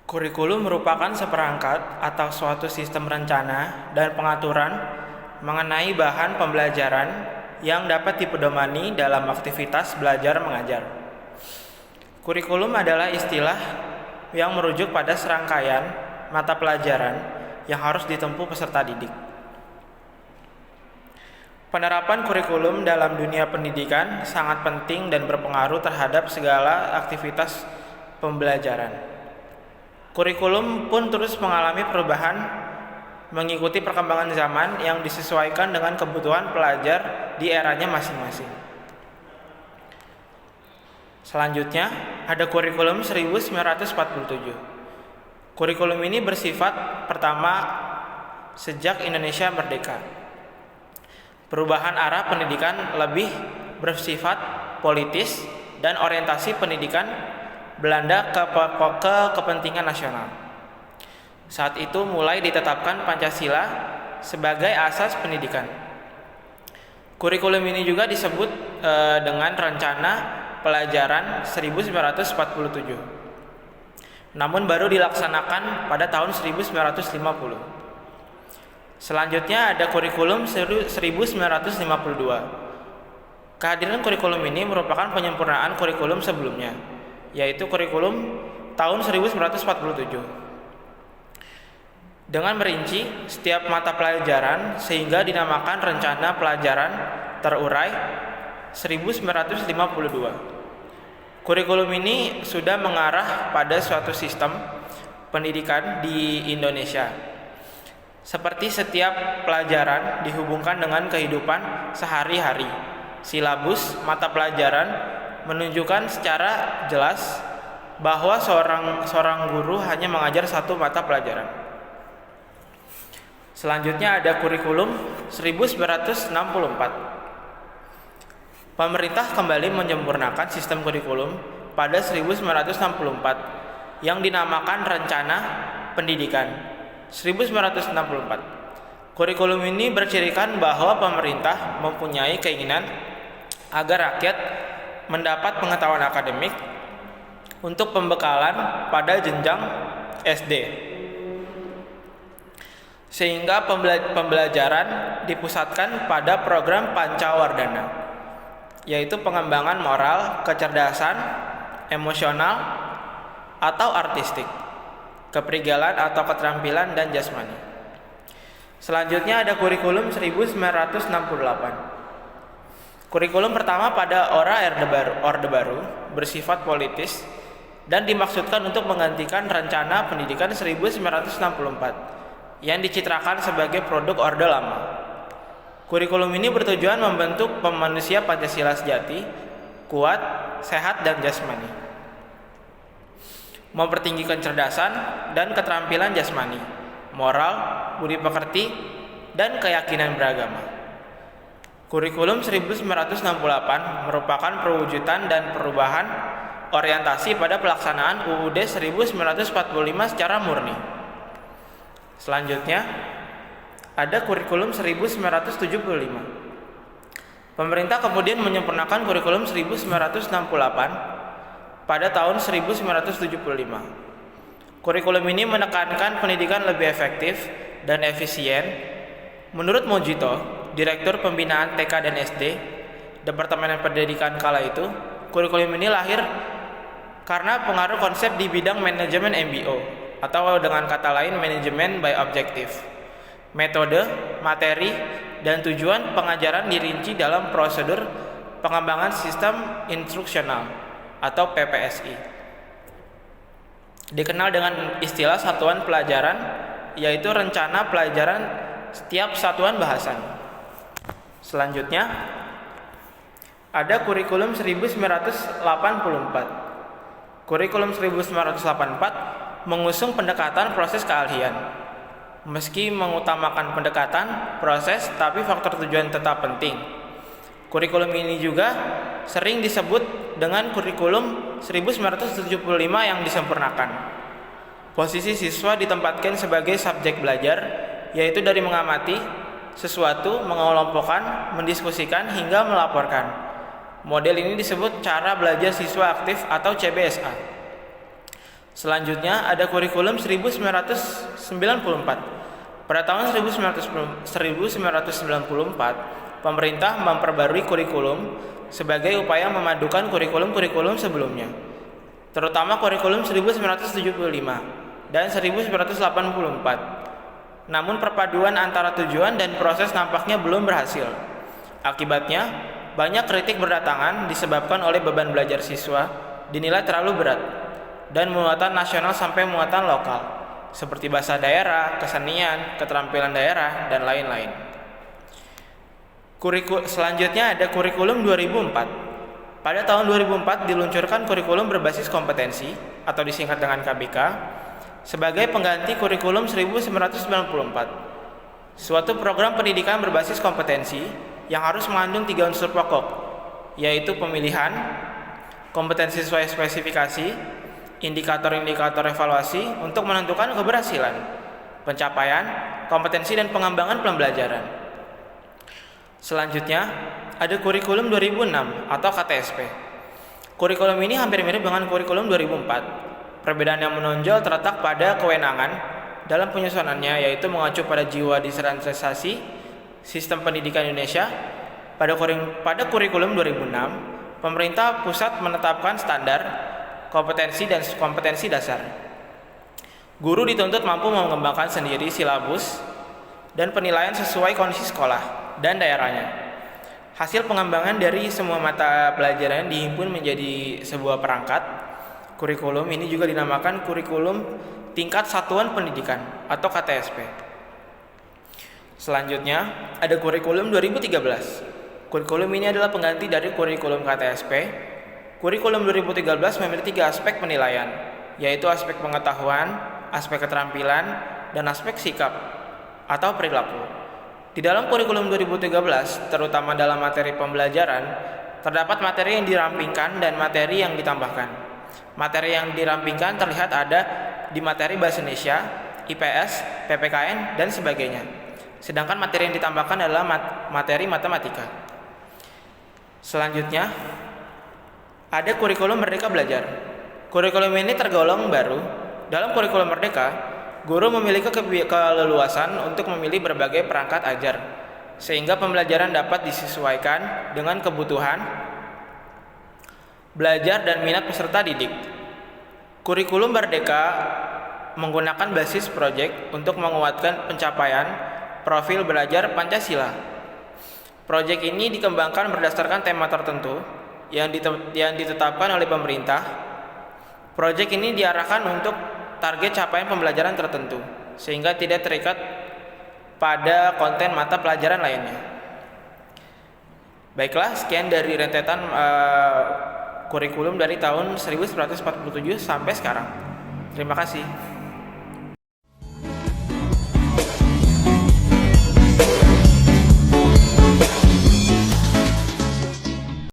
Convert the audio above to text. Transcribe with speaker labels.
Speaker 1: Kurikulum merupakan seperangkat atau suatu sistem rencana dan pengaturan mengenai bahan pembelajaran yang dapat dipedomani dalam aktivitas belajar mengajar. Kurikulum adalah istilah yang merujuk pada serangkaian mata pelajaran yang harus ditempuh peserta didik. Penerapan kurikulum dalam dunia pendidikan sangat penting dan berpengaruh terhadap segala aktivitas pembelajaran. Kurikulum pun terus mengalami perubahan mengikuti perkembangan zaman yang disesuaikan dengan kebutuhan pelajar di eranya masing-masing. Selanjutnya, ada kurikulum 1947. Kurikulum ini bersifat pertama sejak Indonesia merdeka. Perubahan arah pendidikan lebih bersifat politis dan orientasi pendidikan Belanda ke kepentingan nasional. Saat itu mulai ditetapkan Pancasila sebagai asas pendidikan. Kurikulum ini juga disebut dengan Rencana Pelajaran 1947. Namun baru dilaksanakan pada tahun 1950. Selanjutnya ada kurikulum 1952. Kehadiran kurikulum ini merupakan penyempurnaan kurikulum sebelumnya, yaitu kurikulum tahun 1947. Dengan merinci setiap mata pelajaran sehingga dinamakan Rencana Pelajaran Terurai 1952. Kurikulum ini sudah mengarah pada suatu sistem pendidikan di Indonesia. Seperti setiap pelajaran dihubungkan dengan kehidupan sehari-hari. Silabus mata pelajaran menunjukkan secara jelas bahwa seorang guru hanya mengajar satu mata pelajaran. Selanjutnya ada kurikulum 1964. Pemerintah kembali menyempurnakan sistem kurikulum pada 1964 yang dinamakan Rencana Pendidikan 1964. Kurikulum ini bercirikan bahwa pemerintah mempunyai keinginan agar rakyat mendapat pengetahuan akademik untuk pembekalan pada jenjang SD, sehingga pembelajaran dipusatkan pada program Pancawardhana, yaitu pengembangan moral, kecerdasan, emosional, atau artistik, keprigalan atau keterampilan dan jasmani. Selanjutnya ada kurikulum 1968. Kurikulum pertama pada Orde Baru bersifat politis dan dimaksudkan untuk menggantikan Rencana Pendidikan 1964 yang dicitrakan sebagai produk Orde Lama. Kurikulum ini bertujuan membentuk manusia Pancasila sejati, kuat, sehat, dan jasmani, mempertinggikan kecerdasan dan keterampilan jasmani, moral, budi pekerti, dan keyakinan beragama. Kurikulum 1968 merupakan perwujudan dan perubahan orientasi pada pelaksanaan UUD 1945 secara murni. Selanjutnya, ada kurikulum 1975. Pemerintah kemudian menyempurnakan kurikulum 1968 pada tahun 1975. Kurikulum ini menekankan pendidikan lebih efektif dan efisien. Menurut Mojito, Direktur Pembinaan TK dan SD, Departemen Pendidikan kala itu, kurikulum ini lahir karena pengaruh konsep di bidang manajemen MBO, atau dengan kata lain manajemen by objective. Metode, materi, dan tujuan pengajaran dirinci dalam prosedur pengembangan sistem instruksional atau PPSI. Dikenal dengan istilah satuan pelajaran, yaitu rencana pelajaran setiap satuan bahasan. Selanjutnya, ada kurikulum 1984. Kurikulum 1984 mengusung pendekatan proses keahlian. Meski mengutamakan pendekatan proses, tapi faktor tujuan tetap penting. Kurikulum ini juga sering disebut dengan kurikulum 1975 yang disempurnakan. Posisi siswa ditempatkan sebagai subjek belajar, yaitu dari mengamati sesuatu, mengelompokkan, mendiskusikan, hingga melaporkan. Model ini disebut cara belajar siswa aktif atau CBSA. Selanjutnya ada kurikulum 1994. Pada tahun 1994, pemerintah memperbarui kurikulum sebagai upaya memadukan kurikulum-kurikulum sebelumnya, terutama kurikulum 1975 dan 1984. Namun perpaduan antara tujuan dan proses nampaknya belum berhasil. Akibatnya, banyak kritik berdatangan disebabkan oleh beban belajar siswa dinilai terlalu berat dan muatan nasional sampai muatan lokal, seperti bahasa daerah, kesenian, keterampilan daerah, dan lain-lain. Selanjutnya ada kurikulum 2004. Pada tahun 2004 diluncurkan kurikulum berbasis kompetensi atau disingkat dengan KBK sebagai pengganti kurikulum 1994. Suatu program pendidikan berbasis kompetensi yang harus mengandung 3 unsur pokok, yaitu pemilihan, kompetensi sesuai spesifikasi, indikator-indikator evaluasi untuk menentukan keberhasilan, pencapaian, kompetensi, dan pengembangan pembelajaran. Selanjutnya, ada kurikulum 2006 atau KTSP. Kurikulum ini hampir mirip dengan kurikulum 2004. Perbedaan yang menonjol terletak pada kewenangan dalam penyusunannya, yaitu mengacu pada jiwa desentralisasi sistem pendidikan Indonesia. Pada kurikulum 2006, pemerintah pusat menetapkan standar kompetensi dan kompetensi dasar. Guru dituntut mampu mengembangkan sendiri silabus dan penilaian sesuai kondisi sekolah dan daerahnya. Hasil pengembangan dari semua mata pelajaran dihimpun menjadi sebuah perangkat. Kurikulum ini juga dinamakan kurikulum tingkat satuan pendidikan atau KTSP. Selanjutnya, ada kurikulum 2013. Kurikulum ini adalah pengganti dari kurikulum KTSP. Kurikulum 2013 memiliki 3 aspek penilaian, yaitu aspek pengetahuan, aspek keterampilan, dan aspek sikap atau perilaku. Di dalam kurikulum 2013, terutama dalam materi pembelajaran, terdapat materi yang dirampingkan dan materi yang ditambahkan. Materi yang dirampingkan terlihat ada di materi Bahasa Indonesia, IPS, PPKN, dan sebagainya. Sedangkan materi yang ditambahkan adalah materi matematika. Selanjutnya, ada kurikulum Merdeka Belajar. Kurikulum ini tergolong baru. Dalam kurikulum Merdeka, guru memiliki keleluasan untuk memilih berbagai perangkat ajar, sehingga pembelajaran dapat disesuaikan dengan kebutuhan belajar dan minat peserta didik. Kurikulum Merdeka menggunakan basis proyek untuk menguatkan pencapaian profil belajar Pancasila. Proyek ini dikembangkan berdasarkan tema tertentu yang ditetapkan oleh pemerintah. Proyek ini diarahkan untuk target capaian pembelajaran tertentu, sehingga tidak terikat pada konten mata pelajaran lainnya. Baiklah, sekian dari rentetan kurikulum dari tahun 1947 sampai sekarang. Terima kasih.